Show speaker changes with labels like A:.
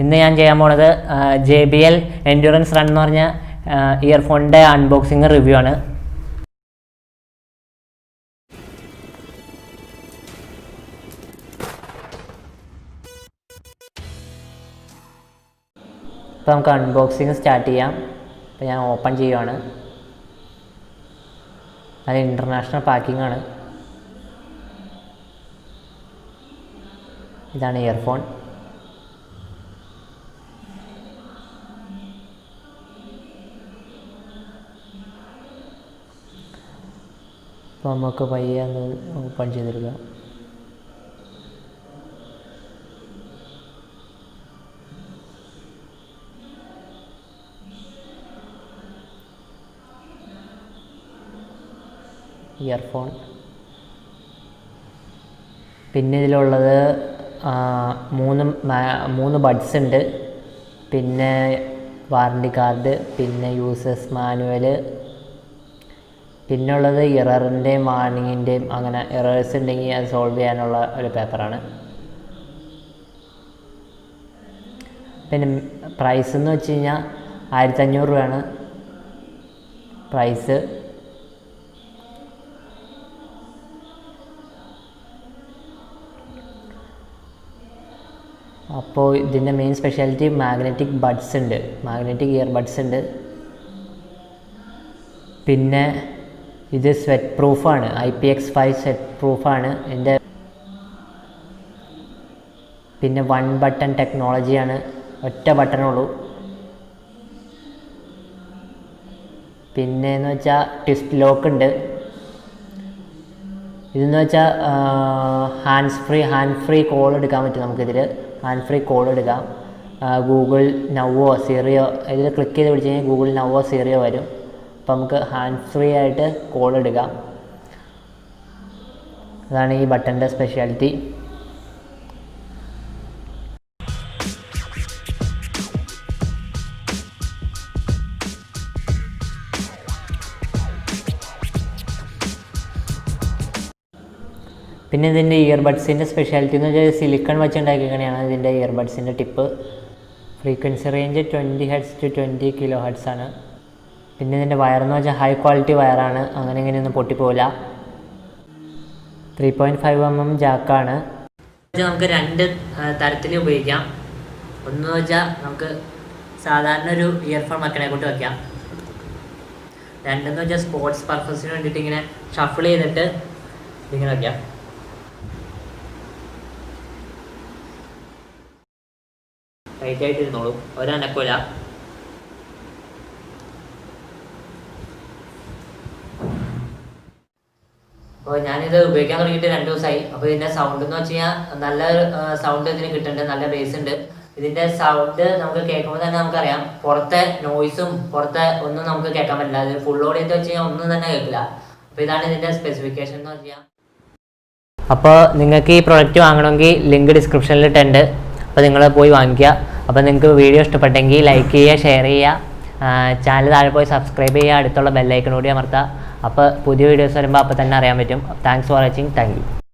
A: ഇന്ന് ഞാൻ ചെയ്യാൻ പോണത് JBL എൻഡ്യൂറൻസ് റൺ എന്ന് പറഞ്ഞ ഇയർഫോണിൻ്റെ അൺബോക്സിങ് റിവ്യൂ ആണ്. അപ്പോൾ നമുക്ക് അൺബോക്സിങ് സ്റ്റാർട്ട് ചെയ്യാം. അപ്പോൾ ഞാൻ ഓപ്പൺ ചെയ്യുവാണ്. അത് ഇൻ്റർനാഷണൽ പാക്കിംഗ് ആണ്. ഇതാണ് ഇയർഫോൺ. അപ്പോൾ നമുക്ക് പയ്യെ ഒന്ന് ഓപ്പൺ ചെയ്തെടുക്കാം. ഇയർഫോൺ. പിന്നെ ഇതിലുള്ളത് മൂന്ന് ബഡ്സ് ഉണ്ട്. പിന്നെ വാറണ്ടി കാർഡ്, പിന്നെ യൂസേഴ്സ് മാനുവൽ, പിന്നുള്ളത് എററിൻ്റെയും വാർണിങ്ങിൻ്റെയും അങ്ങനെ എറേഴ്സ് ഉണ്ടെങ്കിൽ അത് സോൾവ് ചെയ്യാനുള്ള ഒരു പേപ്പറാണ്. പിന്നെ പ്രൈസ് എന്ന് വെച്ച് കഴിഞ്ഞാൽ 1500 രൂപയാണ് പ്രൈസ്. അപ്പോൾ ഇതിൻ്റെ മെയിൻ സ്പെഷ്യാലിറ്റി മാഗ്നറ്റിക് ബഡ്സ് ഉണ്ട്, മാഗ്നറ്റിക് ഇയർ ബഡ്സ് ഉണ്ട്. പിന്നെ ഇത് സ്വെറ്റ് പ്രൂഫാണ്, IPX5 സ്വെറ്റ് പ്രൂഫാണ് ഇതിൻ്റെ. പിന്നെ 1 ബട്ടൺ ടെക്നോളജിയാണ്, ഒറ്റ ബട്ടണുള്ളൂ. പിന്നെയെന്ന് വെച്ചാൽ ട്വിസ്റ്റ് ലോക്ക് ഉണ്ട്. ഇതെന്ന് വെച്ചാൽ ഹാൻഡ് ഫ്രീ കോൾ എടുക്കാൻ പറ്റും. നമുക്കിതിൽ ഹാൻഡ് ഫ്രീ കോൾ എടുക്കാം. ഗൂഗിൾ നവോ സിറിയോ ഇതിൽ ക്ലിക്ക് ചെയ്ത് പിടിച്ച് കഴിഞ്ഞാൽ ഗൂഗിൾ നവോ സിറിയോ വരും. അപ്പോൾ നമുക്ക് ഹാൻഡ് ഫ്രീ ആയിട്ട് കോൾ എടുക്കാം. അതാണ് ഈ ബട്ടൻ്റെ സ്പെഷ്യാലിറ്റി. പിന്നെ ഇതിൻ്റെ ഇയർബഡ്സിൻ്റെ സ്പെഷ്യാലിറ്റി എന്ന് വെച്ചാൽ സിലിക്കൺ വെച്ചുണ്ടാക്കിയാണ് ഇതിൻ്റെ ഇയർബഡ്സിൻ്റെ tip. Frequency range 20 Hz to 20 kHz ആണ്. പിന്നെ ഇതിൻ്റെ വയറെന്ന് വെച്ചാൽ ഹൈ ക്വാളിറ്റി വയറാണ്, അങ്ങനെ ഇങ്ങനെയൊന്നും പൊട്ടിപ്പോവില്ല. 3.5 mm ജാക്കാണ്. നമുക്ക് 2 തരത്തിൽ ഉപയോഗിക്കാം. ഒന്ന് വെച്ചാൽ നമുക്ക് സാധാരണ ഒരു ഇയർഫോൺ മക്കളെ കൊണ്ട് വയ്ക്കാം. രണ്ടെന്ന് വെച്ചാൽ സ്പോർട്സ് പർപ്പസിന് വേണ്ടിയിട്ട് ഇങ്ങനെ ഷഫിൾ ചെയ്തിട്ട് ഇങ്ങനെ വയ്ക്കാം. ടൈറ്റായിട്ട് ഇരുന്നോളൂ, ഒരനക്കൂല. അപ്പോൾ ഞാനിത് ഉപയോഗിക്കാൻ തുടങ്ങിയിട്ട് 2 ദിവസമായി. അപ്പോൾ ഇതിൻ്റെ സൗണ്ട് എന്ന് വെച്ച് കഴിഞ്ഞാൽ നല്ല സൗണ്ട് ഇതിന് കിട്ടുന്നുണ്ട്, നല്ല ബേസ് ഉണ്ട്. ഇതിൻ്റെ സൗണ്ട് നമുക്ക് കേൾക്കുമ്പോൾ തന്നെ നമുക്കറിയാം പുറത്തെ നോയ്സും പുറത്തെ ഒന്നും നമുക്ക് കേൾക്കാൻ പറ്റില്ല. ഇത് ഫുൾ ഓഡിയോ വെച്ച് കഴിഞ്ഞാൽ ഒന്നും തന്നെ കേൾക്കില്ല. അപ്പോൾ ഇതാണ് ഇതിൻ്റെ സ്പെസിഫിക്കേഷൻ എന്ന് വെച്ചാൽ. അപ്പോൾ നിങ്ങൾക്ക് ഈ പ്രോഡക്റ്റ് വാങ്ങണമെങ്കിൽ ലിങ്ക് ഡിസ്ക്രിപ്ഷനിൽ ഇട്ടുണ്ട്. അപ്പോൾ നിങ്ങൾ പോയി വാങ്ങിക്കുക. അപ്പോൾ നിങ്ങൾക്ക് വീഡിയോ ഇഷ്ടപ്പെട്ടെങ്കിൽ ലൈക്ക് ചെയ്യുക, ഷെയർ ചെയ്യുക, ചാനൽ താഴെ പോയി സബ്സ്ക്രൈബ് ചെയ്യുക, അടുത്തുള്ള ബെല്ലൈക്കൺ കൂടി അമർത്തുക. അപ്പോൾ പുതിയ വീഡിയോസ് വരുമ്പോൾ അപ്പോൾ തന്നെ അറിയാൻ പറ്റും. Thanks for watching. Thank you.